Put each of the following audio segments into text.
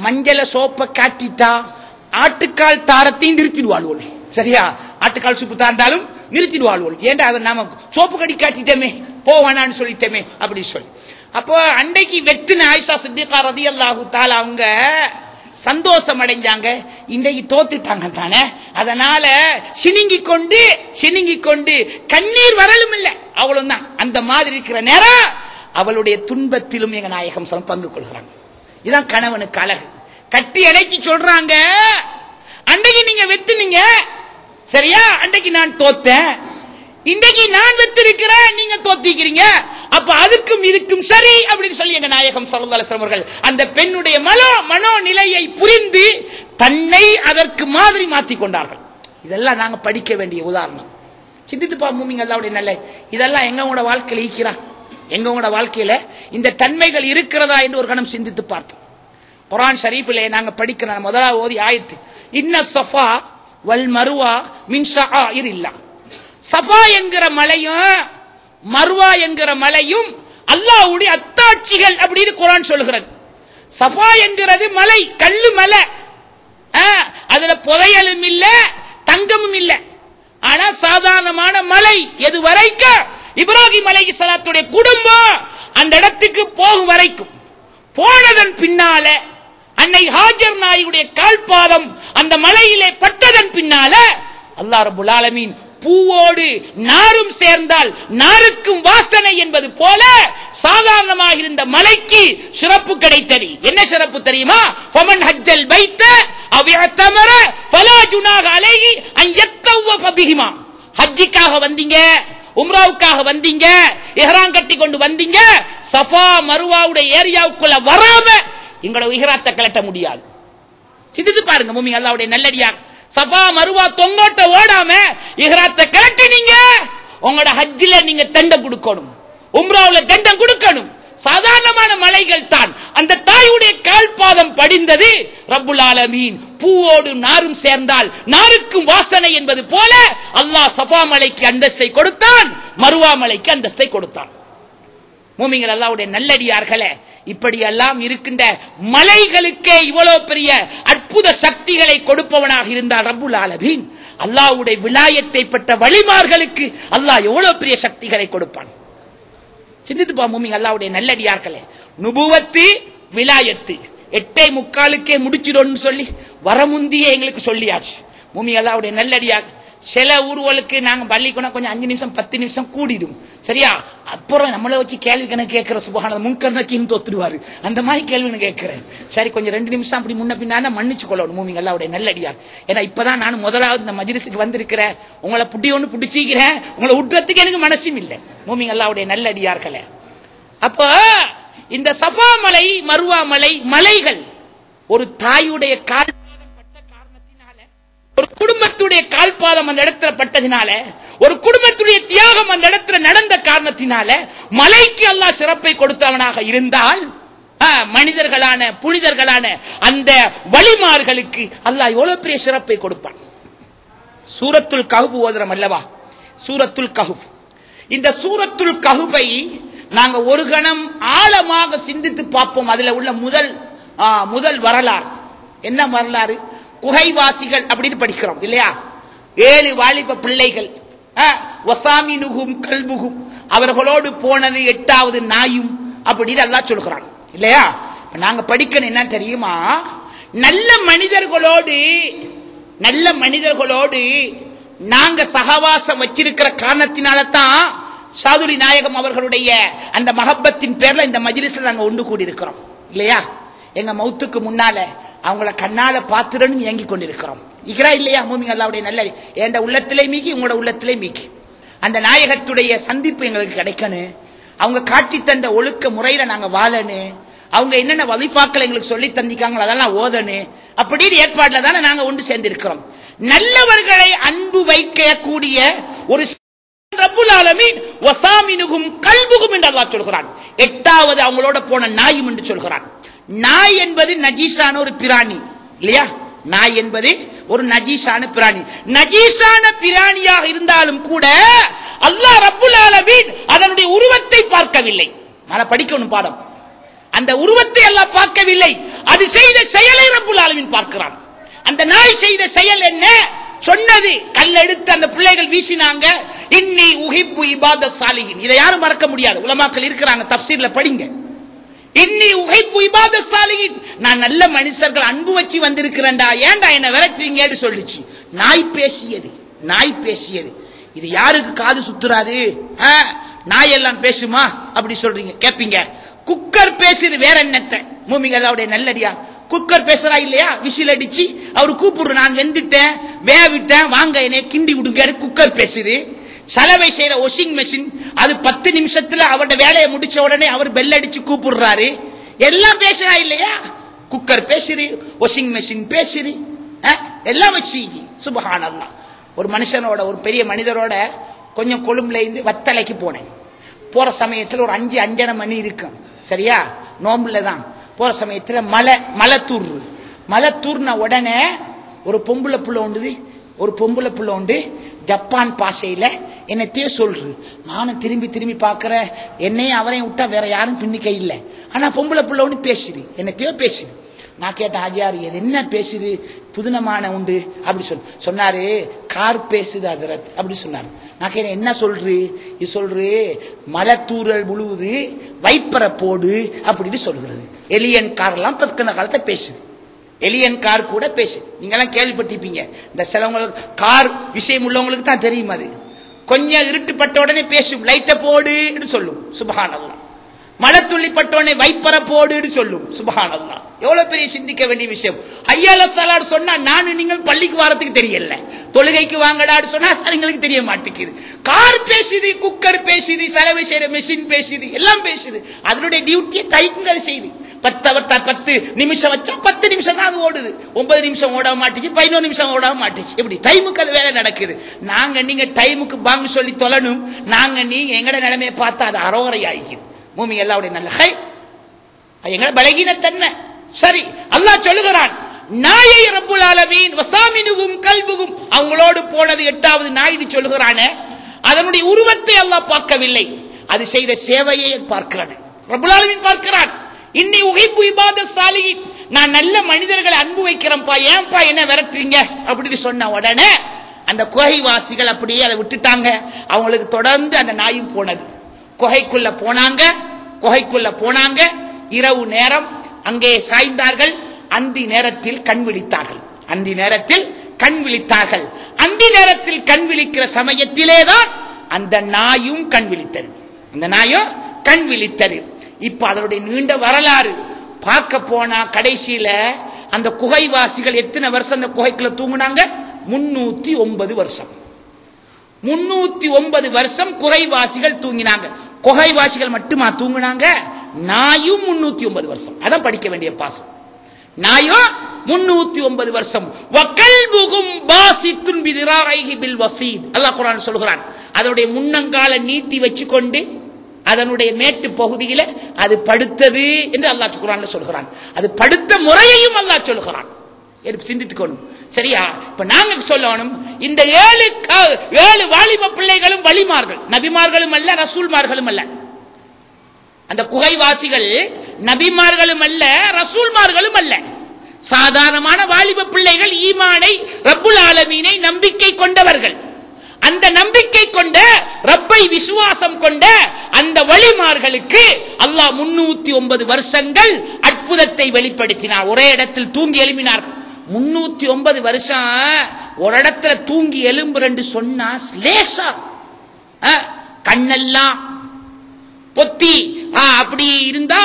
மஞ்சள சோப்பை காட்டிட்டா ஆட்டுக்கால் தாரத்தையும் நிறுத்திடுவாள். சரியா? ஆட்டுக்கால் சூப்பு தாண்டாலும் நிறுத்திடுவாள். ஏன்டா அதை நாம சோப்பு கடி காட்டிட்டோமே, போவானான்னு சொல்லிட்டோமே அப்படி சொல்லி. அப்போ அன்றைக்கு வெத்தின ஆயிஷா சித்திகா ரலியல்லாஹு தஆலா அவங்க சந்தோஷம் அடைஞ்சாங்க. இன்றைக்கு தோத்துட்டாங்க தானே, அதனால சினிங்கி கொண்டு கண்ணீர் வரலும் இல்லை, அவ்வளவுதான். அந்த மாதிரி இருக்கிற நேரம் அவளுடைய துன்பத்திலும் எங்க நாயகம் பங்கு கொள்கிறாங்க. இதான் கணவனுக்கு அழகு. கட்டி அணைச்சி சொல்றாங்க, அன்றைக்கு நீங்க வெத்துனீங்க சரியா, அன்றைக்கு நான் தோத்தேன், இன்றைக்கு நான் வெத்திருக்கிறேன், நீங்க தோத்திக்கிறீங்க, அப்ப அதுக்கும் இதுக்கும் சரி அப்படின்னு சொல்லி எங்க நாயகம் ஸல்லல்லாஹு அலைஹி வஸல்லம் அவர்கள் அந்த பெண்ணுடைய மனோநிலையை புரிந்து தன்னை அதற்கு மாதிரி மாற்றி கொண்டார்கள். இதெல்லாம் நாங்க படிக்க வேண்டிய உதாரணம். சிந்தித்து பாப்போம் அல்லாஹ்வுடைய நல்ல இதெல்லாம் எங்களோட வாழ்க்கையில ஈக்கிறா, எங்களோட வாழ்க்கையில இந்த தன்மைகள் இருக்கிறதா என்று ஒரு கணம் சிந்தித்து பார்ப்போம். குர்ஆன் ஷரீஃபிலே நாங்க படிக்கிற முதலாவது ஓதி ஆயத்து, இன்ன ஸஃபா வல் மர்வா மின் ஷஆயிரில்லாஹ். சஃபா என்கிற மலையும் மர்வா என்கிற மலையும் அல்லாஹ்வுடைய அத்தாட்சிகள் அப்படின்னு குர்ஆன் சொல்கிறது. சஃபா என்கிறது மலை, கல்லு மலை, அதுல புதையலும் இல்ல தங்கமும் இல்ல, ஆனா சாதாரணமான மலை. எது வரைக்கும் இப்ராஹிம் அலைஹிஸ்ஸலாத்துடைய குடும்பம் அந்த இடத்துக்கு போகும் வரைக்கும், போனதன் பின்னால அன்னை ஹாஜர் நாயுடைய கால்பாதம் அந்த மலையிலே பட்டதன் பின்னால அல்லாஹ் ரப்பல் ஆலமீன் பூவோடு நாரும் சேர்ந்தால் நாருக்கும் வாசனை என்பது போல சாதாரணமாக இருந்த மலைக்கு சிறப்பு கிடைத்தது. என்ன சிறப்பு தெரியுமா? ஃபமன் ஹஜ்ஜல் பைத்த அவ் இஅ்தமர ஃபலா ஜுனாஹ அலைஹி அன் யத்தவஃப பிஹிமா. ஹஜ்ஜுக்காக வந்தீங்க, உம்ராவுக்காக வந்தீங்க, இஹ்ராம் கட்டி கொண்டு வந்தீங்க, சஃபா மர்வாவுடைய ஏரியாவுக்குள்ள வராம எங்களோட இஹ்ராத்தை கலட்ட முடியாது. சிந்தித்து பாருங்க மூமின் அல்லாஹ்வுடைய நல்லடியார், சஃபா மர்வா தொங்கோட்ட ஓடாம இஹ்ராத்தை கலட்டினீங்க, உங்களோட ஹஜ்ஜில நீங்க தண்டம் கொடுக்கணும், உம்ராவுல தண்டம் கொடுக்கணும். சாதாரணமான மலைகள் தான். அந்த தாயுடைய கால்பாதம் படிந்தது. ரப்புல் ஆலமீன் பூவோடு நாரும் சேர்ந்தால் நாருக்கும் வாசனை என்பது போல அல்லாஹ் சஃபா மலைக்கு அந்தஸ்தை கொடுத்தான், மர்வா மலைக்கு அந்தஸ்தை கொடுத்தான். மூமின்கள் அல்லாஹ்வுடைய நல்லடியார்களே, இப்படி எல்லாம் இருக்கின்ற மலைகளுக்கே இவ்வளவு பெரிய அற்புத சக்திகளை கொடுப்பவனாக இருந்தால் ரப்புல் ஆலமீன் அல்லாஹ்வுடைய விலாயத்தை பெற்ற வலிமார்களுக்கு அல்லாஹ் எவ்வளவு பெரிய சக்திகளை கொடுப்பான். சிந்தித்து பா மூமின்கள் அல்லாஹ்வுடைய நல்லடியார்களே, நுபுவத்து விலாயத்து 8:45 முடிச்சிடணும்னு சொல்லி வரமுந்தியே எங்களுக்கு சொல்லியாச்சு. மூமின்கள் அல்லாஹ்வுடைய நல்லடியார், சில ஊர்களுக்கு நாங்க பள்ளிக்குனா கொஞ்சம் 5 நிமிஷம் 10 நிமிஷம் கூடிடும் சரியா, அப்புறம் நம்மளை வச்சு கேள்வி கணக்கு கேட்கிற சுபஹானல்லாஹ் முன்கர்னக்கின்னு தோத்துடுவாரு, அந்த மாதிரி கேள்வி கேட்கிறேன். சரி கொஞ்சம் 2 நிமிஷம் அப்படி முன்ன பின்னா மன்னிச்சு கொள்ளணும் மூமின்கள் அல்லாஹ்வுடைய நல்லடியார். ஏன்னா இப்பதான் நான் முதலாவது இந்த மஜ்லிஸுக்கு வந்திருக்கிறேன், உங்களை பிடிச்சிக்கிறேன், உங்களை விட்டுறதுக்கு எனக்கு மனசும் இல்லை மூமின்கள் அல்லாஹ்வுடைய நல்லடியார்களே. அப்ப இந்த சஃபா மலை மர்வா மலை மலைகள் ஒரு தாயுடைய கால் ஒரு குடும்பத்துடைய கால்பாதம் அந்த இடத்துல பட்டதினால, ஒரு குடும்பத்துடைய தியாகம் அந்த இடத்துல நடந்த காரணத்தினால மலைக்கு அல்லாஹ் சிறப்பை கொடுத்தவனாக இருந்தால் மனிதர்களான புனிதர்களான அந்த வலிமார்களுக்கு அல்லாஹ் எவ்வளவு பெரிய சிறப்பை கொடுப்பான். சூரத்துல் கஹ்ஃப் ஓதுறோம் அல்லவா, சூரத்துல் கஹ்ஃப். இந்த சூரத்துல் கஹ்ஃபை நாங்க ஒரு கணம் ஆழமாக சிந்தித்து பார்ப்போம். அதுல உள்ள முதல் வரலாறு என்ன வரலாறு? குகைவாசிகள் அப்படின்னு படிக்கிறோம் இல்லையா, 7 வாலிப பிள்ளைகள், வசாமினுகும் கல்புகும், அவர்களோடு போனது 8வது நாயும் அப்படின்னு அல்லாஹ் சொல்கிறான் இல்லையா. நாங்க படிக்கணும் என்ன தெரியுமா, நல்ல மனிதர்களோடு நாங்க சகவாசம் வச்சிருக்கிற காரணத்தினால தான் சாதுரி நாயகம் அவர்களுடைய அந்த மஹப்பத்தின் பேர்ல இந்த மஜ்லிஸ்ல நாங்க ஒன்று கூடி இருக்கிறோம் இல்லையா. எங்க மௌத்துக்கு முன்னால அவங்கள கண்ணால பாத்துறன்னு ஏங்கி கொண்டிருக்கிறோம் இக்கிறா இல்லையா மூமின்கள் அல்லாஹ்வுடைய நல்ல என்ற உள்ளத்திலே மீக்கி உங்களோட உள்ளத்திலே மீக்கி அந்த நாயகத்துடைய சந்திப்பு எங்களுக்கு கிடைக்கணும். அவங்க காட்டி தந்த ஒழுக்க முறையில நாங்க வாழணும். அவங்க என்னென்ன வலிஃபாக்கள் எங்களுக்கு சொல்லி தந்திக்காங்களோ அதெல்லாம் ஓதணும். அப்படின்னு ஏற்பாடுல தானே நாங்க ஒன்று சேர்ந்திருக்கிறோம். நல்லவர்களை அன்பு வைக்கக்கூடிய ஒரு ரப்புல் ஆலமீன் வசாமினுகும் கல்புகும் என்று அல்லாஹ் சொல்கிறான். 8வது அவங்களோட போன நாயும் என்று சொல்கிறான். நாய் என்பது நஜீஸான ஒரு பிராணி இல்லையா, நாய் என்பது ஒரு நஜீஸான பிராணி. நஜீஸான பிராணியாக இருந்தாலும் கூட அல்லாஹ் ரப்புல் ஆலமீன் அதனுடைய உருவத்தை பார்க்கவில்லை. நான் படிக்கணும் பாடம். அந்த உருவத்தை அல்லாஹ் பார்க்கவில்லை, அது செய்த செயலை ரப்புல் ஆலமீன் பார்க்கிறான். அந்த நாய் செய்த செயல் என்ன? சொன்னது கல் எடுத்து அந்த பிள்ளைகள் வீசினாங்க. இன்னி உஹிப்பு இபாதஸ் சாலிஹின். இதை யாரும் மறக்க முடியாது. உலமாக்கள் இருக்கிறாங்க, தஃப்சீர்ல படிங்க. இன்னி உஹிப்பு இபாதஸ் சாலிஹின், நான் நல்ல மனுஷர்கள் அன்பு வச்சு வந்திருக்கிறேன்டா, ஏன்டா என்ன விரட்டுறீங்கன்னு சொல்லிச்சு. நாய் பேசியது, நாய் பேசியது. இது யாருக்கு காது சுத்துறாரு? நாய் எல்லாம் பேசுமா அப்படி சொல்றீங்க கேப்பீங்க. குக்கர் பேசுது வேற என்னத்த? மூமிங்க அல்லாஹ்வுடைய நல்லடியா, குக்கர் பேசுறா இல்லையா? விசில் அடிச்சு அவர் கூப்பிடுற, நான் வெந்துட்டேன் வேவிட்டேன் வாங்க என்னை கிண்டி விடுங்க. குக்கர் பேசுது. சலவை செய்யற வாஷிங் மெஷின், அது 10 நிமிஷத்துல அவருடைய வேலையை முடிச்ச உடனே அவர் பெல் அடிச்சு கூப்பிடுறாரு. எல்லாம் பேசுறா இல்லையா? குக்கர் பேசுது, வாஷிங் மெஷின் பேசுது, எல்லாம் வச்சு. சுப்ஹானல்லாஹ். ஒரு மனுஷனோட, ஒரு பெரிய மனிதரோட கொஞ்சம் கொழும்புல இருந்து வத்தலைக்கு போனேன். போற சமயத்தில் ஒரு 5-5:30 மணி இருக்கும், சரியா? நோம்புல தான் போற சமயத்தில் மலை தூர்ன உடனே ஒரு பொம்புல புள்ள உண்டு ஜப்பான் பாஷையில என்னத்தையே சொல்று. நானும் திரும்பி பார்க்கிறேன், என்னையும் அவரையும் விட்டா வேற யாரும் பின்னிக்க இல்லை. ஆனா பொம்புல புள்ள ஒன்று பேசுது, என்னத்தையோ பேசுது. நான் கேட்டேன், ஆஜியார் இது என்ன பேசுது? புதுனமான உண்டு அப்படி சொன்னாரு. கார் பேசுது ஹஜ்ரத் அப்படி சொன்னார். நான் கேட்டேன், என்ன சொல்று? இது சொல்று மலை தூரல் முழுவது வைப்பரை போடு அப்படின்னு சொல்கிறது. எலியன் கார் எல்லாம் பக்கன காலத்தை பேசுது. எலியன் கார் கூட பேசுது. நீங்க எல்லாம் கேள்விப்பட்டிருப்பீங்க. இந்த சிலவங்களுக்கு கார் விஷயம் உள்ளவங்களுக்கு தான் தெரியும். அது கொஞ்சம் இருட்டுப்பட்ட உடனே பேசும், லைட்டை போடுன்னு சொல்லும். சுப்ஹானல்லாஹ். மழை துள்ளி பட்டோனே வைப்பற போடுன்னு சொல்லும். சுப்ஹானல்லாஹ். எவ்வளவு பெரிய சிந்திக்க வேண்டிய விஷயம். ஹய்யால ஸலாத் சொன்னா நானும் நீங்கள் பள்ளிக்கு வாரத்துக்கு தெரியல, தொழுகைக்கு வாங்கடான்னு சொன்னா எங்களுக்கு தெரிய மாட்டேங்குது. கார் பேசுது, குக்கர் பேசுது, சலவை செய்யற மெஷின் பேசுது, எல்லாம் பேசுது. அதனுடைய டியூட்டியை தைக்குங்கள் செய்து 10 நிமிஷம் வச்சா 10 நிமிஷம் தான் அது ஓடுது. 9 நிமிஷம் ஓட மாட்டுச்சு, 11 நிமிஷம் ஓட மாட்டுச்சு. எப்படி டைமுக்கு அது வேலை நடக்குது. நீங்க டைமுக்கு பாங்கு சொல்லி தொழணும். நீங்க எங்கட நிலைமையை பார்த்தா அது அரோகரை ஆகிக்குது. மூமி எல்லாவுடைய நல்ல எங்கட பலகீன தன்மை. சரி, அல்லாஹ் சொல்லுகிறான், நாயை ரப்புல் ஆலமீன் வசாமினுகும் கல்புகும், அவங்களோடு போனது 8வது நாயின்னு சொல்லுகிறானே, அதனுடைய உருவத்தை அல்லாஹ் பார்க்கவில்லை, அது செய்த சேவையை பார்க்கிறது. ரப்புல் ஆலமீன் பார்க்கிறான். இன்னி உஹிப்பு இபாதஸ் சாலிஹின், நான் நல்ல மனிதர்களை அன்பு வைக்கிறேன்ப்பா, ஏன்பா என்ன விரட்டுறீங்க அப்படின்னு சொன்ன உடனே அந்த குகைவாசிகள் அப்படியே அதை விட்டுட்டாங்க. அவங்களுக்கு தொடர்ந்து அந்த நாயும் போனது. குகைக்குள்ள போனாங்க. இரவு நேரம் அங்கே சாய்ந்தார்கள். அந்தி நேரத்தில் கண் விழித்தார்கள். அந்தி நேரத்தில் கண் விழிக்கிற சமயத்திலேதான் அந்த நாயும் கண் விழித்தது. இப்ப அதனுடைய நீண்ட வரலாறு பார்க்க போனா கடைசியில அந்த குகைவாசிகள் எத்தனை வருஷம் அந்த குகைக்குள்ள தூங்குனாங்க? 309 வருஷம். 309 வருஷம் குகைவாசிகள் தூங்கினாங்க. குகைவாசிகள் மட்டுமா தூங்கினாங்க? நாயும் 309 வருஷம். அதான் படிக்க வேண்டிய பாசம். நாயும் 309 வருஷம். வகல்புகும் பாசித்துன் பிதிராஹி பில் வசீத். அல்லாஹ் குர்ஆன் சொல்கிறான், அதனுடைய முன்னங்கால நீட்டி வச்சுக்கொண்டு அதனுடைய மேட்டு பகுதியில அது படுத்தது என்று அல்லாஹ் குர்ஆன்ல சொல்கிறான். அது படுத்த முறையையும் அல்லாஹ் சொல்கிறான். சிந்தித்துக்கணும், சரியா? இப்ப நாங்க சொல்லணும், இந்த 7 வாலிப பிள்ளைகளும் வலிமார்கள், நபிமார்களும் அல்ல, ரசூல்மார்களும் அல்ல. அந்த குகைவாசிகள் நபிமார்களும் அல்ல, ரசூல்மார்களும் அல்ல. சாதாரணமான வாலிப பிள்ளைகள், ஈமானை, ரப்புல் ஆலமீனை நம்பிக்கை கொண்டவர்கள். அந்த நம்பிக்கை கொண்ட, ரப்பை விசுவாசம் கொண்ட அந்த வலிமார்களுக்கு அல்லாஹ் 309 வருஷங்கள் அற்புதத்தை வெளிப்படுத்தினார். ஒரே இடத்தில் தூங்கி எழுப்பினார். 309 வருஷம் ஒரு இடத்துல தூங்கி எழும்புறன்னு சொன்னா லேசா, கண்ணெல்லாம் பொத்தி அப்படி இருந்தா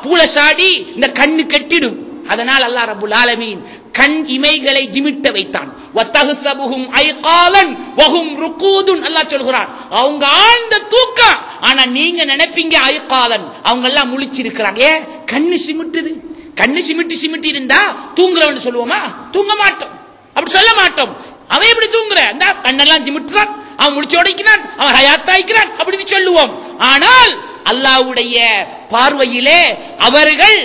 பூலசாடி இந்த கண்ணு கெட்டிடும். அதனால் அல்லாஹ் ரப்புல் ஆலமீன் கண் இமைகளை ஜிமிட்ட வைத்தான். வத்தஹ்சபுஹும் ஐகாலன் வஹும் ருகூதுன். அல்லாஹ் சொல்கிறான், அவங்க ஆழ்ந்த தூக்கம், ஆனா நீங்க நினைப்பீங்க ஐகாலன், அவங்க எல்லாம் முழிச்சிருக்கிறாங்க. கண்ணு சிமிட்டுது. கண்ணு சிமிட்டி இருந்தா தூங்குறவன்னு சொல்லுவோமா? தூங்க மாட்டோம், அப்படி சொல்ல மாட்டோம். அவன் எப்படி தூங்குற? அந்த கண்ணெல்லாம் சிமிட்டுறான், அவன் முடிச்சு உடைக்கிறான், அவன் ஹயாத்தாய்க்கிறான் அப்படின்னு சொல்லுவோம். ஆனால் அல்லாஹ்வுடைய பார்வையிலே அவர்கள்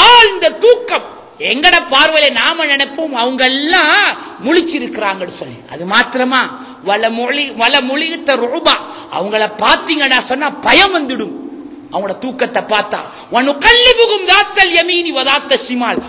ஆழ்ந்த தூக்கம். எங்கட பார்வையில நாம நினைப்போம் அவங்க எல்லாம் முழிச்சிருக்கிறாங்கன்னு சொல்லி. அது மாத்திரமா, வல மொழித்த ரூபா, அவங்கள பாத்தீங்கன்னா சொன்னா பயம் வந்துடும். அவங்களோட தூக்கத்தை பார்த்தா வனுகல்லிபுகும் தாத்தல் யமீனி வதாத்த ஷிமால்